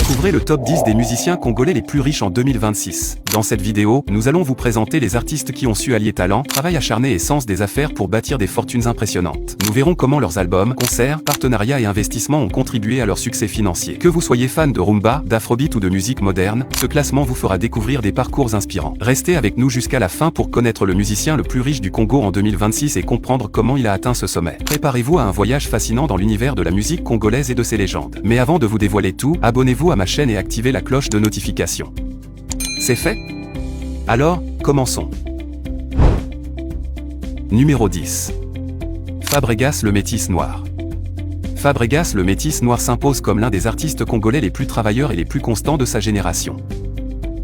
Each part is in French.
Découvrez le top 10 des musiciens congolais les plus riches en 2026. Dans cette vidéo, nous allons vous présenter les artistes qui ont su allier talent, travail acharné et sens des affaires pour bâtir des fortunes impressionnantes. Nous verrons comment leurs albums, concerts, partenariats et investissements ont contribué à leur succès financier. Que vous soyez fan de rumba, d'afrobeat ou de musique moderne, ce classement vous fera découvrir des parcours inspirants. Restez avec nous jusqu'à la fin pour connaître le musicien le plus riche du Congo en 2026 et comprendre comment il a atteint ce sommet. Préparez-vous à un voyage fascinant dans l'univers de la musique congolaise et de ses légendes. Mais avant de vous dévoiler tout, abonnez-vous à ma chaîne et activez la cloche de notification. C'est fait? Alors, commençons. Numéro 10. Fabregas le Métis Noir. Fabregas le Métis Noir s'impose comme l'un des artistes congolais les plus travailleurs et les plus constants de sa génération.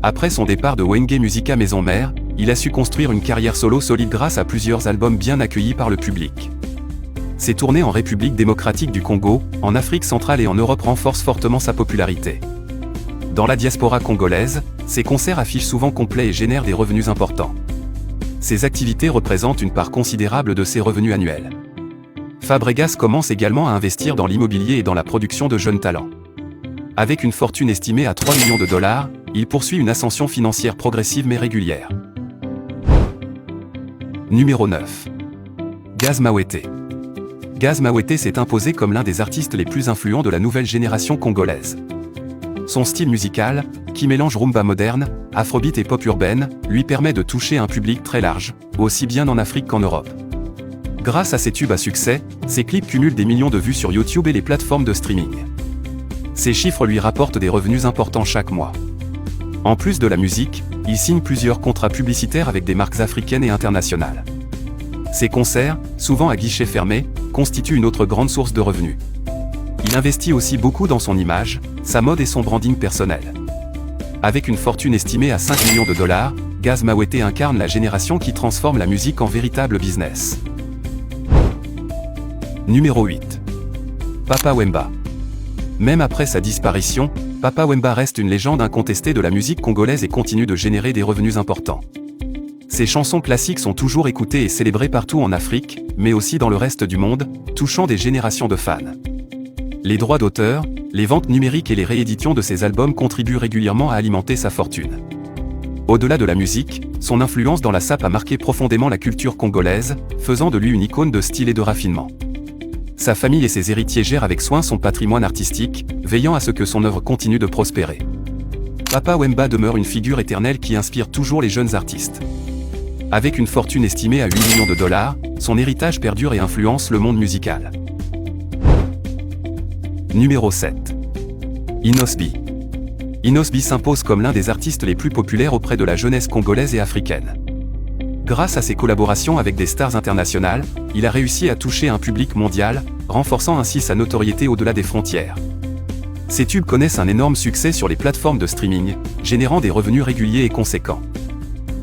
Après son départ de Wenge Musica Maison Mère, il a su construire une carrière solo solide grâce à plusieurs albums bien accueillis par le public. Ses tournées en République démocratique du Congo, en Afrique centrale et en Europe renforcent fortement sa popularité. Dans la diaspora congolaise, ses concerts affichent souvent complets et génèrent des revenus importants. Ses activités représentent une part considérable de ses revenus annuels. Fabregas commence également à investir dans l'immobilier et dans la production de jeunes talents. Avec une fortune estimée à 3 millions de dollars, il poursuit une ascension financière progressive mais régulière. Numéro 9. Gaz Mawete. Gaz Mawete s'est imposé comme l'un des artistes les plus influents de la nouvelle génération congolaise. Son style musical, qui mélange rumba moderne, afrobeat et pop urbaine, lui permet de toucher un public très large, aussi bien en Afrique qu'en Europe. Grâce à ses tubes à succès, ses clips cumulent des millions de vues sur YouTube et les plateformes de streaming. Ces chiffres lui rapportent des revenus importants chaque mois. En plus de la musique, il signe plusieurs contrats publicitaires avec des marques africaines et internationales. Ses concerts, souvent à guichet fermé, constituent une autre grande source de revenus. Il investit aussi beaucoup dans son image, sa mode et son branding personnel. Avec une fortune estimée à 5 millions de dollars, Gaz Mawete incarne la génération qui transforme la musique en véritable business. Numéro 8. Papa Wemba. Même après sa disparition, Papa Wemba reste une légende incontestée de la musique congolaise et continue de générer des revenus importants. Ses chansons classiques sont toujours écoutées et célébrées partout en Afrique, mais aussi dans le reste du monde, touchant des générations de fans. Les droits d'auteur, les ventes numériques et les rééditions de ses albums contribuent régulièrement à alimenter sa fortune. Au-delà de la musique, son influence dans la SAP a marqué profondément la culture congolaise, faisant de lui une icône de style et de raffinement. Sa famille et ses héritiers gèrent avec soin son patrimoine artistique, veillant à ce que son œuvre continue de prospérer. Papa Wemba demeure une figure éternelle qui inspire toujours les jeunes artistes. Avec une fortune estimée à 8 millions de dollars, son héritage perdure et influence le monde musical. Numéro 7. Inosbi. Inosbi s'impose comme l'un des artistes les plus populaires auprès de la jeunesse congolaise et africaine. Grâce à ses collaborations avec des stars internationales, il a réussi à toucher un public mondial, renforçant ainsi sa notoriété au-delà des frontières. Ses tubes connaissent un énorme succès sur les plateformes de streaming, générant des revenus réguliers et conséquents.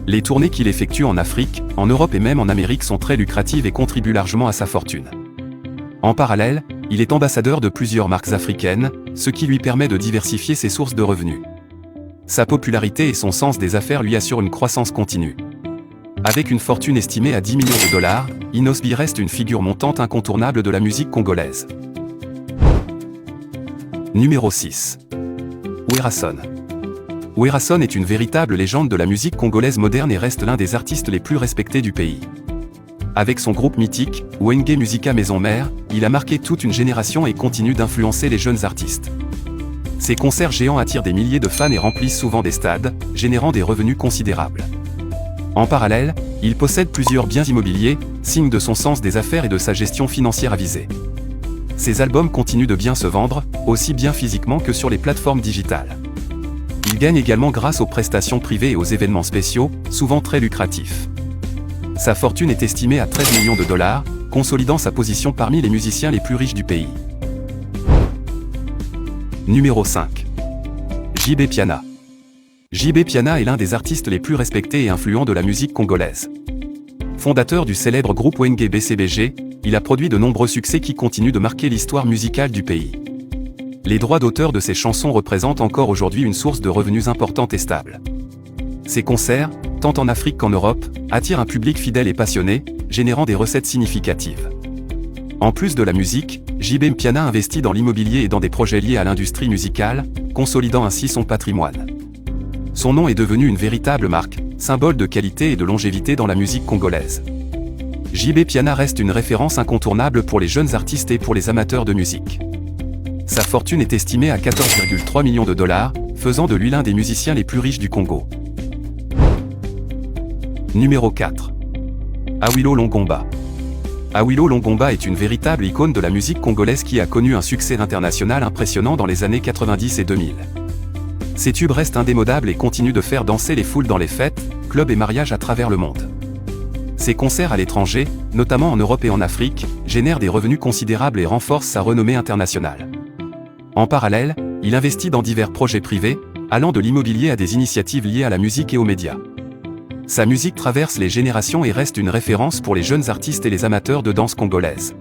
Les tournées qu'il effectue en Afrique, en Europe et même en Amérique sont très lucratives et contribuent largement à sa fortune. En parallèle, il est ambassadeur de plusieurs marques africaines, ce qui lui permet de diversifier ses sources de revenus. Sa popularité et son sens des affaires lui assurent une croissance continue. Avec une fortune estimée à 10 millions de dollars, Inosbi reste une figure montante incontournable de la musique congolaise. Numéro 6. Werason. Werason est une véritable légende de la musique congolaise moderne et reste l'un des artistes les plus respectés du pays. Avec son groupe mythique, Wenge Musica Maison Mère, il a marqué toute une génération et continue d'influencer les jeunes artistes. Ses concerts géants attirent des milliers de fans et remplissent souvent des stades, générant des revenus considérables. En parallèle, il possède plusieurs biens immobiliers, signe de son sens des affaires et de sa gestion financière avisée. Ses albums continuent de bien se vendre, aussi bien physiquement que sur les plateformes digitales. Il gagne également grâce aux prestations privées et aux événements spéciaux, souvent très lucratifs. Sa fortune est estimée à 13 millions de dollars, consolidant sa position parmi les musiciens les plus riches du pays. Numéro 5. JB Piana. JB Piana est l'un des artistes les plus respectés et influents de la musique congolaise. Fondateur du célèbre groupe Wenge BCBG, il a produit de nombreux succès qui continuent de marquer l'histoire musicale du pays. Les droits d'auteur de ses chansons représentent encore aujourd'hui une source de revenus importante et stable. Ses concerts, tant en Afrique qu'en Europe, attirent un public fidèle et passionné, générant des recettes significatives. En plus de la musique, JB Mpiana investit dans l'immobilier et dans des projets liés à l'industrie musicale, consolidant ainsi son patrimoine. Son nom est devenu une véritable marque, symbole de qualité et de longévité dans la musique congolaise. JB Mpiana reste une référence incontournable pour les jeunes artistes et pour les amateurs de musique. Sa fortune est estimée à 14,3 millions de dollars, faisant de lui l'un des musiciens les plus riches du Congo. Numéro 4. Awilo Longomba. Awilo Longomba est une véritable icône de la musique congolaise qui a connu un succès international impressionnant dans les années 90 et 2000. Ses tubes restent indémodables et continuent de faire danser les foules dans les fêtes, clubs et mariages à travers le monde. Ses concerts à l'étranger, notamment en Europe et en Afrique, génèrent des revenus considérables et renforcent sa renommée internationale. En parallèle, il investit dans divers projets privés, allant de l'immobilier à des initiatives liées à la musique et aux médias. Sa musique traverse les générations et reste une référence pour les jeunes artistes et les amateurs de danse congolaise.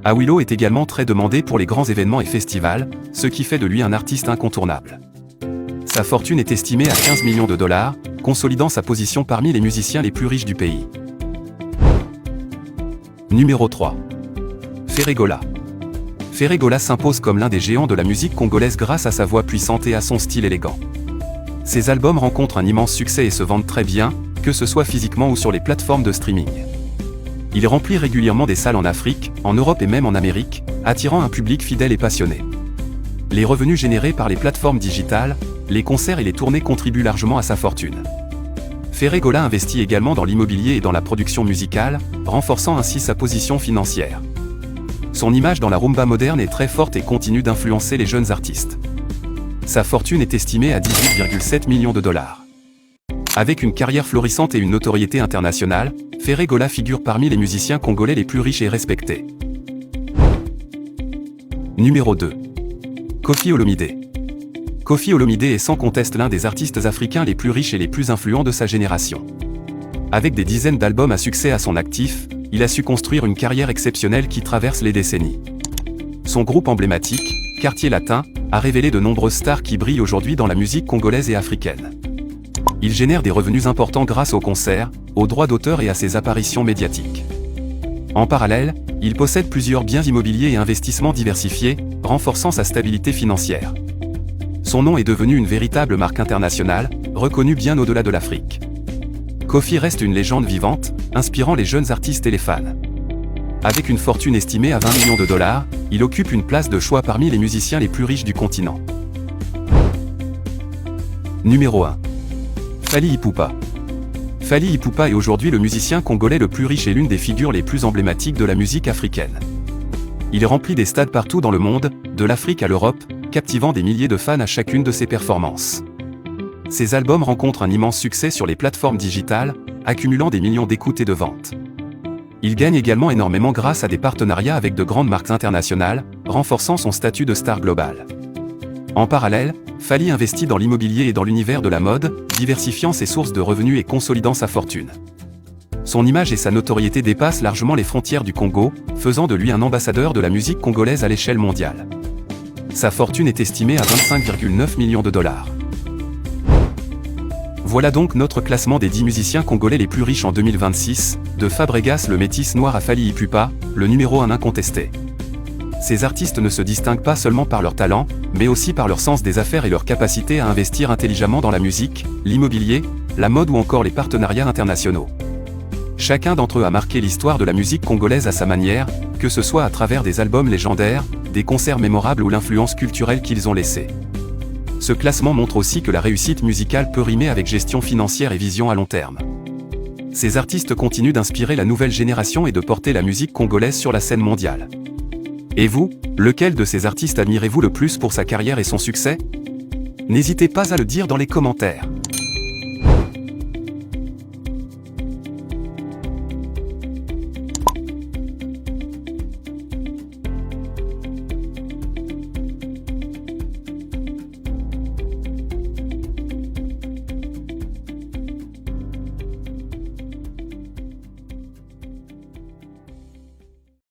Awilo est également très demandé pour les grands événements et festivals, ce qui fait de lui un artiste incontournable. Sa fortune est estimée à 15 millions de dollars, consolidant sa position parmi les musiciens les plus riches du pays. Numéro 3. Ferregola. Ferregola s'impose comme l'un des géants de la musique congolaise grâce à sa voix puissante et à son style élégant. Ses albums rencontrent un immense succès et se vendent très bien, que ce soit physiquement ou sur les plateformes de streaming. Il remplit régulièrement des salles en Afrique, en Europe et même en Amérique, attirant un public fidèle et passionné. Les revenus générés par les plateformes digitales, les concerts et les tournées contribuent largement à sa fortune. Ferregola investit également dans l'immobilier et dans la production musicale, renforçant ainsi sa position financière. Son image dans la rumba moderne est très forte et continue d'influencer les jeunes artistes. Sa fortune est estimée à 18,7 millions de dollars. Avec une carrière florissante et une notoriété internationale, Ferregola figure parmi les musiciens congolais les plus riches et respectés. Numéro 2. Koffi Olomide. Koffi Olomide est sans conteste l'un des artistes africains les plus riches et les plus influents de sa génération. Avec des dizaines d'albums à succès à son actif, il a su construire une carrière exceptionnelle qui traverse les décennies. Son groupe emblématique, Quartier Latin, a révélé de nombreuses stars qui brillent aujourd'hui dans la musique congolaise et africaine. Il génère des revenus importants grâce aux concerts, aux droits d'auteur et à ses apparitions médiatiques. En parallèle, il possède plusieurs biens immobiliers et investissements diversifiés, renforçant sa stabilité financière. Son nom est devenu une véritable marque internationale, reconnue bien au-delà de l'Afrique. Koffi reste une légende vivante, inspirant les jeunes artistes et les fans. Avec une fortune estimée à 20 millions de dollars, il occupe une place de choix parmi les musiciens les plus riches du continent. Numéro 1. Fally Ipupa. Fally Ipupa est aujourd'hui le musicien congolais le plus riche et l'une des figures les plus emblématiques de la musique africaine. Il remplit des stades partout dans le monde, de l'Afrique à l'Europe, captivant des milliers de fans à chacune de ses performances. Ses albums rencontrent un immense succès sur les plateformes digitales, accumulant des millions d'écoutes et de ventes. Il gagne également énormément grâce à des partenariats avec de grandes marques internationales, renforçant son statut de star globale. En parallèle, Fally investit dans l'immobilier et dans l'univers de la mode, diversifiant ses sources de revenus et consolidant sa fortune. Son image et sa notoriété dépassent largement les frontières du Congo, faisant de lui un ambassadeur de la musique congolaise à l'échelle mondiale. Sa fortune est estimée à 25,9 millions de dollars. Voilà donc notre classement des 10 musiciens congolais les plus riches en 2026, de Fabregas le métis noir à Fally Ipupa, le numéro 1 incontesté. Ces artistes ne se distinguent pas seulement par leur talent, mais aussi par leur sens des affaires et leur capacité à investir intelligemment dans la musique, l'immobilier, la mode ou encore les partenariats internationaux. Chacun d'entre eux a marqué l'histoire de la musique congolaise à sa manière, que ce soit à travers des albums légendaires, des concerts mémorables ou l'influence culturelle qu'ils ont laissée. Ce classement montre aussi que la réussite musicale peut rimer avec gestion financière et vision à long terme. Ces artistes continuent d'inspirer la nouvelle génération et de porter la musique congolaise sur la scène mondiale. Et vous, lequel de ces artistes admirez-vous le plus pour sa carrière et son succès ? N'hésitez pas à le dire dans les commentaires.